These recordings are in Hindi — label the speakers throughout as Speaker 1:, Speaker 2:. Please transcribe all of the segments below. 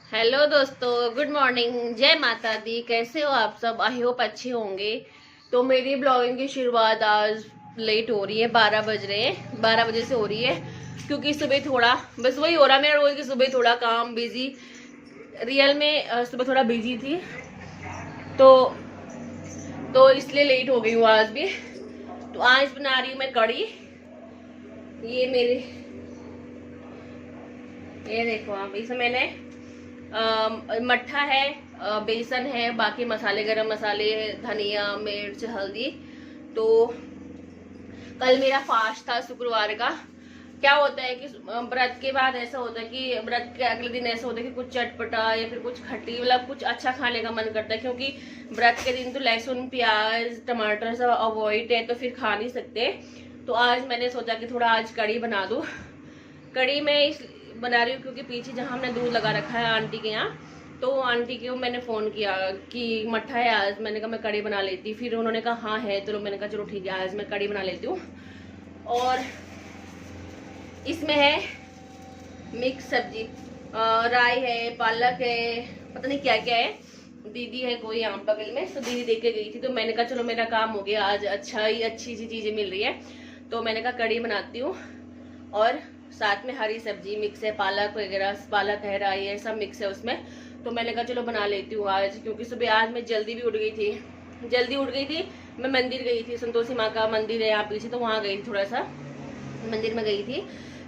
Speaker 1: हेलो दोस्तों, गुड मॉर्निंग, जय माता दी। कैसे हो आप सब? आई होप अच्छे होंगे। तो मेरी ब्लॉगिंग की शुरुआत आज लेट हो रही है, 12 बज रहे हैं, 12 बजे से हो रही है क्योंकि सुबह थोड़ा बस वही हो रहा मेरा रोज की सुबह थोड़ा काम बिजी। रियल में सुबह थोड़ा बिजी थी तो इसलिए लेट हो गई हूँ आज भी। तो आज बना रही हूँ मैं कढ़ी। ये मेरे ये देखो आप, इसमें मैंने मट्ठा है, बेसन है, बाकी मसाले, गरम मसाले, धनिया, मिर्च, हल्दी। तो कल मेरा फास्ट था शुक्रवार का। क्या होता है कि व्रत के बाद ऐसा होता है कि व्रत के अगले दिन ऐसा होता है कि कुछ चटपटा या फिर कुछ खट्टी, मतलब कुछ अच्छा खाने का मन करता है, क्योंकि व्रत के दिन तो लहसुन, प्याज, टमाटर सब अवॉइड है, तो फिर खा नहीं सकते। तो आज मैंने सोचा कि थोड़ा आज कढ़ी बना दूं। कढ़ी मैं इस बना रही हूँ क्योंकि पीछे जहाँ हमने दूध लगा रखा है आंटी के यहाँ, तो आंटी को मैंने फ़ोन किया कि मट्ठा है आज। मैंने कहा मैं कढ़ी बना लेती, फिर उन्होंने कहा हाँ है, तो मैंने कहा चलो ठीक है आज मैं कढ़ी बना लेती हूँ। और इसमें है मिक्स सब्जी, राई है, पालक है, पता नहीं क्या क्या है। दीदी है कोई यहाँ बगल में, तो दीदी देके गई थी, तो मैंने कहा चलो मेरा काम हो गया आज, अच्छी सी चीज़ें मिल रही है, तो मैंने कहा कढ़ी बनाती हूँ। और साथ में हरी सब्जी मिक्स है, पालक वगैरह, पालक है, राई है, सब मिक्स है उसमें। तो मैंने कहा चलो बना लेती हूँ आज, क्योंकि सुबह आज मैं जल्दी भी उठ गई थी। मैं मंदिर गई थी, संतोषी माँ का मंदिर है यहाँ पीछे, तो वहाँ गई थी, थोड़ा सा मंदिर में गई थी।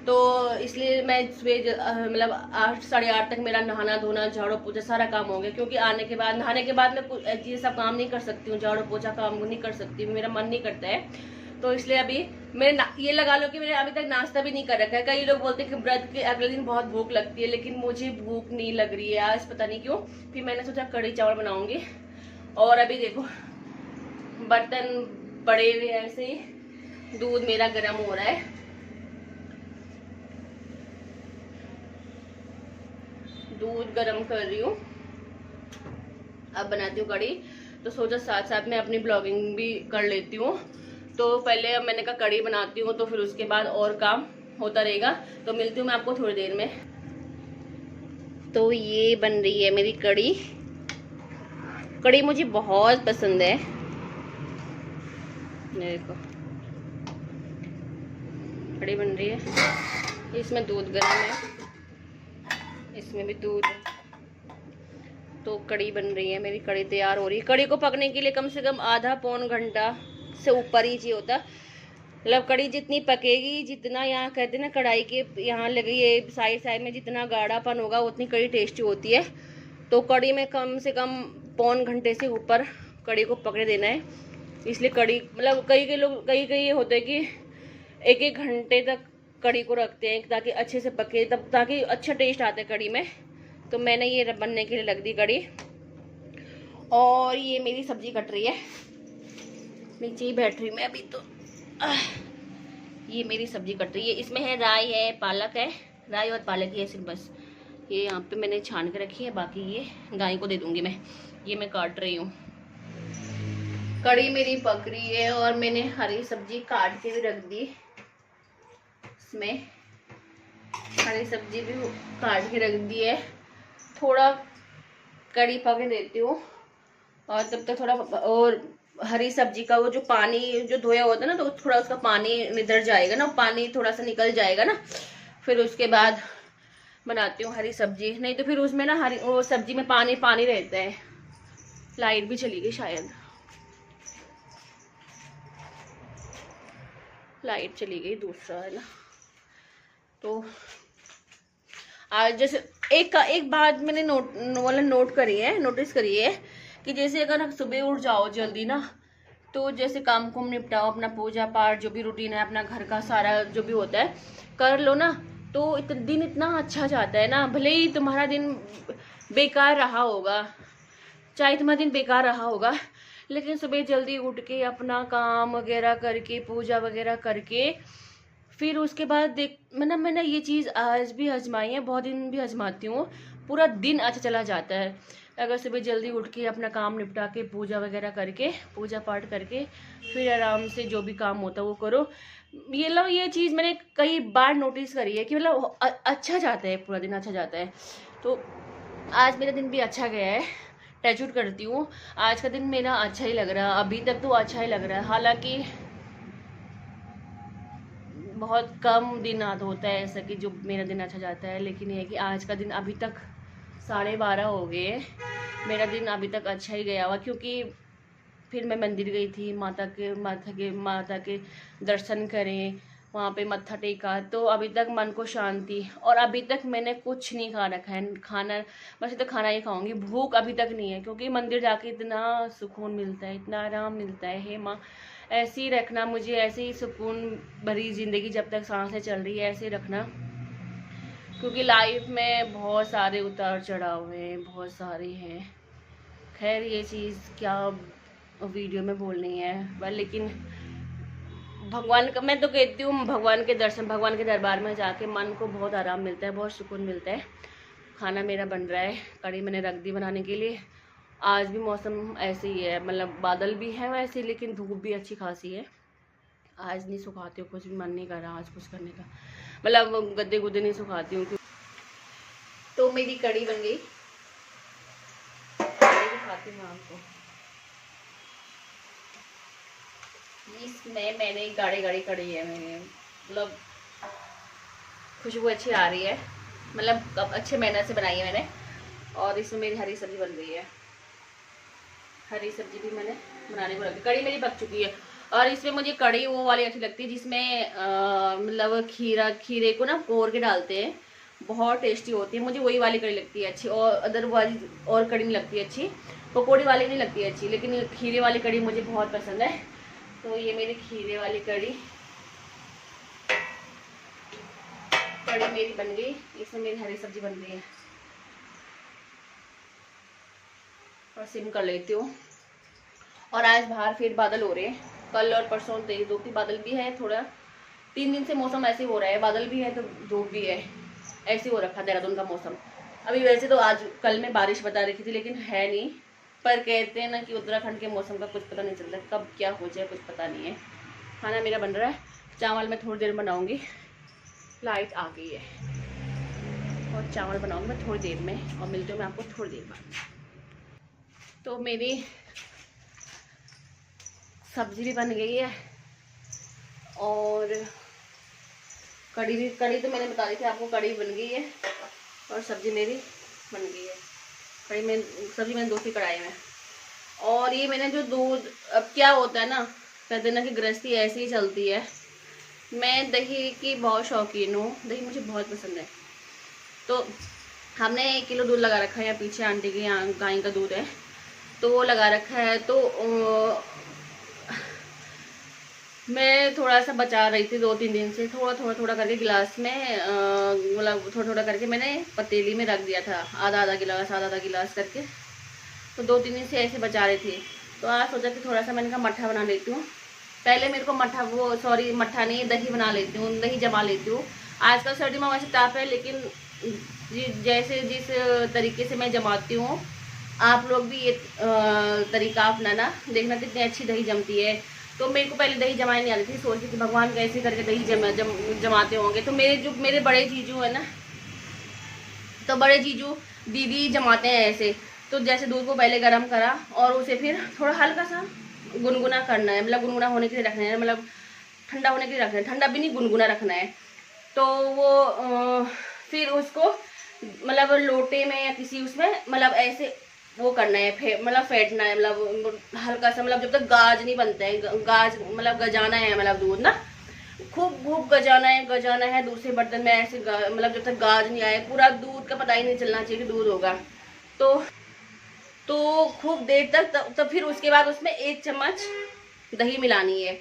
Speaker 1: तो इसलिए मैं सुबह मतलब 8 साढ़े 8 तक मेरा नहाना धोना झाड़ू पोछा सारा काम हो गया, क्योंकि आने के बाद नहाने के बाद मैं ये सब काम नहीं कर सकती हूँ, झाड़ू पोछा काम नहीं कर सकती हूँ, मेरा मन नहीं करता है। तो इसलिए अभी मैंने ये लगा लो कि मैंने अभी तक नाश्ता भी नहीं कर रखा है। कई लोग बोलते हैं कि व्रत के अगले दिन बहुत भूख लगती है, लेकिन मुझे भूख नहीं लग रही है आज, पता नहीं क्यों। फिर मैंने सोचा कढ़ी चावल बनाऊंगी। और अभी देखो बर्तन पड़े हुए ऐसे ही, दूध मेरा गर्म हो रहा है, दूध गर्म कर रही हूँ, अब बनाती हूँ कढ़ी। तो सोचा साथ साथ में अपनी ब्लॉगिंग भी कर लेती हूँ। तो पहले अब मैंने कहा कढ़ी बनाती हूँ, तो फिर उसके बाद और काम होता रहेगा। तो मिलती हूँ मैं आपको थोड़ी देर में। तो ये बन रही है मेरी कढ़ी। कढ़ी मुझे बहुत पसंद है, देखो कढ़ी बन रही है, इसमें दूध गर्म है, इसमें भी दूध है। तो कढ़ी बन रही है मेरी, कढ़ी तैयार हो रही है। कढ़ी को पकने के लिए कम से कम आधा पौन घंटा से ऊपर ही चाहिए होता। मतलब कढ़ी जितनी पकेगी, जितना यहाँ कहते हैं ना कढ़ाई के यहाँ लगी है साइड साइड में, जितना गाढ़ापन होगा उतनी कढ़ी टेस्टी होती है। तो कढ़ी में कम से कम पौन घंटे से ऊपर कढ़ी को पकने देना है। इसलिए कढ़ी मतलब कई ये होता है कि एक एक घंटे तक कढ़ी को रखते हैं ताकि अच्छे से पके, तब ताकि अच्छा टेस्ट आता है कढ़ी में। तो मैंने ये बनने के लिए रख दी कढ़ी। और ये मेरी सब्जी कट रही है, नीचे ही बैठ रही मैं अभी। तो ये मेरी सब्जी कट रही है, इसमें है राई है, पालक है, राई और पालक ही है सिर्फ, बस ये यहाँ पे मैंने छान के रखी है, बाकी ये गाय को दे दूंगी मैं। ये मैं काट रही हूँ। कढ़ी मेरी पक रही है और मैंने हरी सब्जी काट के भी रख दी, इसमें हरी सब्जी भी काट के रख दी है। थोड़ा कढ़ी पकने देती हूँ और तब तक थोड़ा, और हरी सब्जी का वो जो पानी जो धोया होता है ना, तो थोड़ा उसका पानी निधर जाएगा ना, पानी थोड़ा सा निकल जाएगा ना, फिर उसके बाद बनाती हूँ हरी सब्जी। नहीं तो फिर उसमें ना वो सब्जी में पानी पानी रहता है। लाइट भी चली गई शायद, लाइट चली गई, दूसरा है ना। तो आज जैसे एक बात मैंने नोटिस करी है कि जैसे अगर सुबह उठ जाओ जल्दी ना, तो जैसे काम कुम निपटाओ, अपना पूजा पाठ जो भी रूटीन है, अपना घर का सारा जो भी होता है कर लो ना, तो दिन इतना अच्छा जाता है ना। भले ही तुम्हारा दिन बेकार रहा होगा, चाहे तुम्हारा दिन बेकार रहा होगा, लेकिन सुबह जल्दी उठ के अपना काम वगैरह करके, पूजा वगैरह करके, फिर उसके बाद देख मैंने ये चीज़ आज भी आजमाई है, बहुत दिन भी आजमाती हूँ, पूरा दिन अच्छा चला जाता है। अगर सुबह जल्दी उठ के अपना काम निपटा के, पूजा वगैरह करके, पूजा पाठ करके, फिर आराम से जो भी काम होता है वो करो। ये चीज़ मैंने कई बार नोटिस करी है कि मतलब अच्छा जाता है, पूरा दिन अच्छा जाता है। तो आज मेरा दिन भी अच्छा गया है, टचवुड करती हूँ। आज का दिन मेरा अच्छा ही लग रहा है, अभी तक तो अच्छा ही लग रहा है। हालांकि बहुत कम दिन आता होता है ऐसा कि जो मेरा दिन अच्छा जाता है, लेकिन ये है कि आज का दिन अभी तक 12:30 हो गए, मेरा दिन अभी तक अच्छा ही गया हुआ। क्योंकि फिर मैं मंदिर गई थी, माता के दर्शन करें, वहाँ पे मत्था टेका, तो अभी तक मन को शांति। और अभी तक मैंने कुछ नहीं खा रखा है खाना, बस तो खाना ही खाऊंगी, भूख अभी तक नहीं है। क्योंकि मंदिर जाके इतना सुकून मिलता है, इतना आराम मिलता है। हे माँ, ऐसे ही रखना मुझे, ऐसे ही सुकून भरी ज़िंदगी जब तक सांसें चल रही है ऐसे ही रखना। क्योंकि लाइफ में बहुत सारे उतार चढ़ाव हैं, बहुत सारे हैं। खैर ये चीज़ क्या वीडियो में बोलनी है पर, लेकिन भगवान का मैं तो कहती हूँ, भगवान के दर्शन, भगवान के दरबार में जाके मन को बहुत आराम मिलता है, बहुत सुकून मिलता है। खाना मेरा बन रहा है, कढ़ी मैंने रख दी बनाने के लिए। आज भी मौसम ऐसे ही है, मतलब बादल भी है वैसे, लेकिन धूप भी अच्छी खासी है। आज नहीं सुखाती हूँ, कुछ भी मन नहीं कर रहा आज कुछ करने का, मतलब गद्दे गुद्दे नहीं सुखाती हूँ। तो मेरी कढ़ी बन गई, दिखाती हूँ आपको। इसमें मैंने गाढ़ी गाढ़ी कढ़ी है, मैंने मतलब खुशबू अच्छी आ रही है, मतलब अच्छे मेहनत से बनाई है मैंने। और इसमें मेरी हरी सब्जी बन गई है, हरी सब्जी भी मैंने बनाने को रखी। कढ़ी मेरी पक चुकी है। और इसमें मुझे कढ़ी वो वाली अच्छी लगती है जिसमें मतलब खीरे को ना कोर के डालते हैं, बहुत टेस्टी होती है। मुझे वही वाली कढ़ी लगती है अच्छी, और अदरवाइज और कढ़ी नहीं लगती अच्छी, पकौड़ी वाली नहीं लगती अच्छी, लेकिन खीरे वाली कढ़ी मुझे बहुत पसंद है। तो ये मेरी खीरे वाली कढ़ी मेरी बन गई। इसमें मेरी हरी सब्जी बन गई है, और सिम कर लेती हूँ। और आज बाहर फिर बादल हो रहे हैं, कल और परसों तेज धूप थी, बादल भी है थोड़ा। 3 दिन से मौसम ऐसे हो रहा है, बादल भी है तो धूप भी है, ऐसे हो रखा देहरादून का मौसम। अभी वैसे तो आज कल में बारिश बता रखी थी, लेकिन है नहीं। पर कहते हैं ना कि उत्तराखंड के मौसम का कुछ पता नहीं चलता, कब क्या हो जाए कुछ पता नहीं है। खाना मेरा बन रहा है, चावल मैं थोड़ी देर बनाऊंगी, लाइट आ गई है, और चावल बनाऊंगी मैं थोड़ी देर में, और मिलती हूँ मैं आपको थोड़ी देर बाद। तो मेरी सब्जी भी बन गई है, और कढ़ी तो मैंने बता दी थी आपको, कढ़ी बन गई है, और सब्जी मेरी बन गई है। सब्जी मैंने 2 कढ़ाई में। और ये मैंने जो दूध, अब क्या होता है ना, कहते हैं ना कि गृहस्थी ऐसी ही चलती है। मैं दही की बहुत शौकीन हूँ, दही मुझे बहुत पसंद है। तो हमने 1 किलो दूध लगा रखा है, या पीछे आंटी के यहाँ गाय का दूध है तो वो लगा रखा है। तो मैं थोड़ा सा बचा रही थी 2-3 दिन से, थोड़ा करके गिलास में, मतलब थोड़ा करके मैंने पतीली में रख दिया था, आधा गिलास करके। तो 2-3 दिन से ऐसे बचा रही थी। तो आज सोचा कि थोड़ा सा मैंने कहा मट्ठा बना लेती हूँ। पहले मेरे को मट्ठा नहीं, दही बना लेती हूँ, दही जमा लेती हूँ। आजकल सर्दी में वैसे ताप है, लेकिन जिस तरीके से मैं जमाती हूँ, आप लोग भी ये तरीका अपनाना, देखना कितनी अच्छी दही जमती है। तो मेरे को पहले दही जमाई नहीं आती थी, सोचती थी भगवान कैसे करके दही जमाते होंगे। तो मेरे बड़े जीजू है ना, तो बड़े जीजू दीदी जमाते हैं ऐसे। तो जैसे दूध को पहले गर्म करा, और उसे फिर थोड़ा हल्का सा गुनगुना करना है, मतलब गुनगुना होने के लिए रखना है, मतलब ठंडा होने के लिए रखना है, ठंडा भी नहीं गुनगुना रखना है। तो वो फिर उसको मतलब लोटे में या किसी उसमें, मतलब ऐसे वो करना है, मतलब फेंटना है, मतलब हल्का सा, मतलब जब तक गाज नहीं बनता है, गाज मतलब गजाना है, मतलब दूध ना खूब गजाना है दूसरे बर्तन में ऐसे, मतलब जब तक गाज नहीं आए, पूरा दूध का पता ही नहीं चलना चाहिए कि दूध होगा। तो खूब देर तक, तब फिर उसके बाद उसमें 1 चम्मच दही मिलानी है,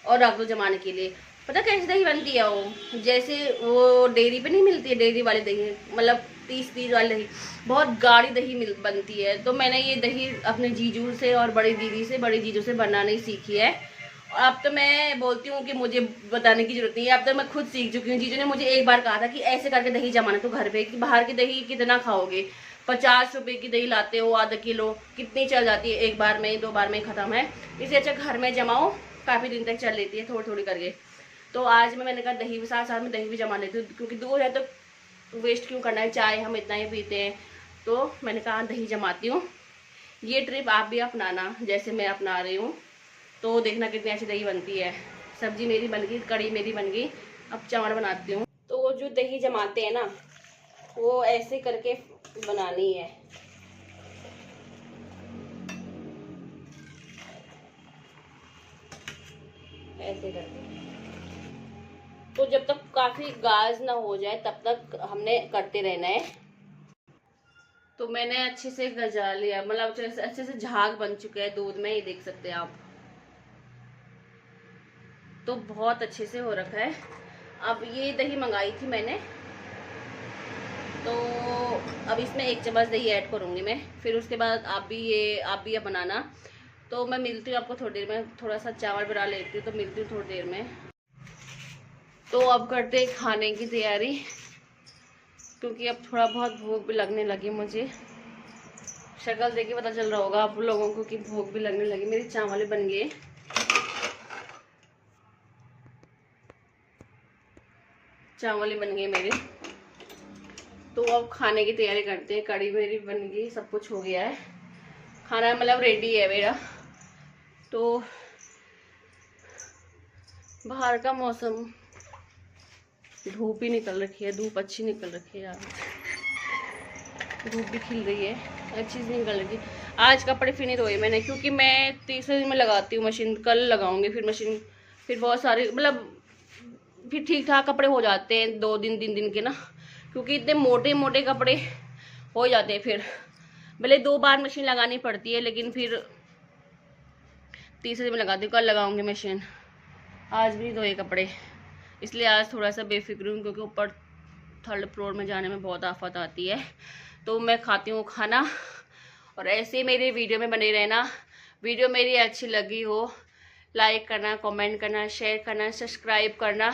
Speaker 1: और रख दो जमाने के लिए। पता कैसे दही बनती है वो, जैसे वो डेयरी पे नहीं मिलती है, डेयरी वाली दही, मतलब 30 वाली दही, बहुत गाढ़ी दही बनती है। तो मैंने ये दही अपने जीजू से और बड़ी जीजू से बनानी सीखी है। और अब तो मैं बोलती हूँ कि मुझे बताने की जरूरत नहीं है, अब तो मैं खुद सीख चुकी हूँ। जीजू ने मुझे एक बार कहा था कि ऐसे करके दही जमाना, तो घर पे, कि बाहर की दही कितना खाओगे, 50 रुपए की दही लाते हो, आधा किलो, कितनी चल जाती है, 1 बार में 2 बार में ख़त्म है। इससे अच्छा घर में जमाओ, काफ़ी दिन तक चल लेती है, थोड़ी करके। तो आज मैंने कहा दही भी साथ में दही भी जमा लेती हूँ, क्योंकि दूध है तो वेस्ट क्यों करना है, चाय हम इतना ही पीते हैं, तो मैंने कहा दही जमाती हूँ। ये ट्रिप आप भी अपनाना जैसे मैं अपना रही हूँ, तो देखना कितनी अच्छी दही बनती है। सब्जी मेरी बन गई, कड़ी मेरी बन गई, अब चावल बनाती हूँ। तो जो दही जमाते हैं ना, वो ऐसे करके बनानी है। ऐसे करके, तो जब तक काफी गाढ़ ना हो जाए तब तक हमने करते रहना है। तो मैंने अच्छे से गजा लिया, मतलब अच्छे से झाग बन चुका है दूध में, ये देख सकते हैं आप। तो बहुत अच्छे से हो रखा है। अब ये दही मंगाई थी मैंने, तो अब इसमें 1 चम्मच दही ऐड करूँगी मैं। फिर उसके बाद आप भी ये बनाना। तो मैं मिलती हूँ आपको थोड़ी देर में, थोड़ा सा चावल बना लेती हूँ, तो मिलती हूँ थोड़ी देर में। तो अब करते हैं खाने की तैयारी, क्योंकि अब थोड़ा बहुत भूख भी लगने लगी मुझे। शक्ल देख के पता चल रहा होगा आप लोगों को कि भूख भी लगने लगी। मेरे चावल बन गए, चावल बन गए मेरे। तो अब खाने की तैयारी करते हैं। कड़ी मेरी बन गई, सब कुछ हो गया है, खाना मतलब रेडी है मेरा। तो बाहर का मौसम, धूप ही निकल रखी है, धूप अच्छी निकल रखी है यार, धूप भी खिल रही है, अच्छी से निकल रही है। आज कपड़े फिर नहीं धोए मैंने, क्योंकि मैं 30 दिन में लगाती हूँ मशीन, कल लगाऊंगी फिर मशीन। फिर बहुत सारे मतलब फिर ठीक ठाक कपड़े हो जाते हैं 2 दिन 3 दिन के ना, क्योंकि इतने मोटे मोटे कपड़े हो जाते हैं। फिर भले 2 बार मशीन लगानी पड़ती है, लेकिन फिर 30 दिन में लगाती हूँ। कल लगाऊंगी मशीन, आज भी धोए कपड़े, इसलिए आज थोड़ा सा बेफिक्र हूँ, क्योंकि ऊपर 3rd फ्लोर में जाने में बहुत आफत आती है। तो मैं खाती हूँ खाना, और ऐसे मेरे वीडियो में बने रहना। वीडियो मेरी अच्छी लगी हो, लाइक करना, कमेंट करना, शेयर करना, सब्सक्राइब करना,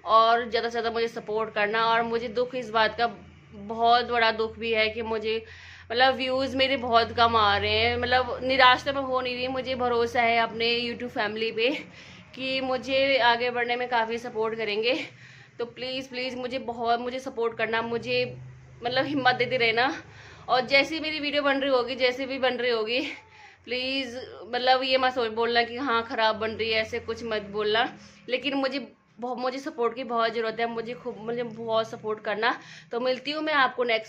Speaker 1: और ज़्यादा से ज़्यादा मुझे सपोर्ट करना। और मुझे दुख इस बात का, बहुत बड़ा दुख भी है कि मुझे मतलब व्यूज़ मेरे बहुत कम आ रहे हैं। मतलब निराश तो मैं हो नहीं रही, मुझे भरोसा है अपने यूट्यूब फैमिली पे कि मुझे आगे बढ़ने में काफ़ी सपोर्ट करेंगे। तो प्लीज़ प्लीज़ मुझे सपोर्ट करना, मुझे मतलब हिम्मत देते रहना। और जैसी मेरी वीडियो बन रही होगी, जैसे भी बन रही होगी, प्लीज़ मतलब ये मत बोलना कि हाँ ख़राब बन रही है, ऐसे कुछ मत बोलना। लेकिन मुझे सपोर्ट की बहुत ज़रूरत है, मुझे बहुत सपोर्ट करना। तो मिलती हूँ मैं आपको नेक्स्ट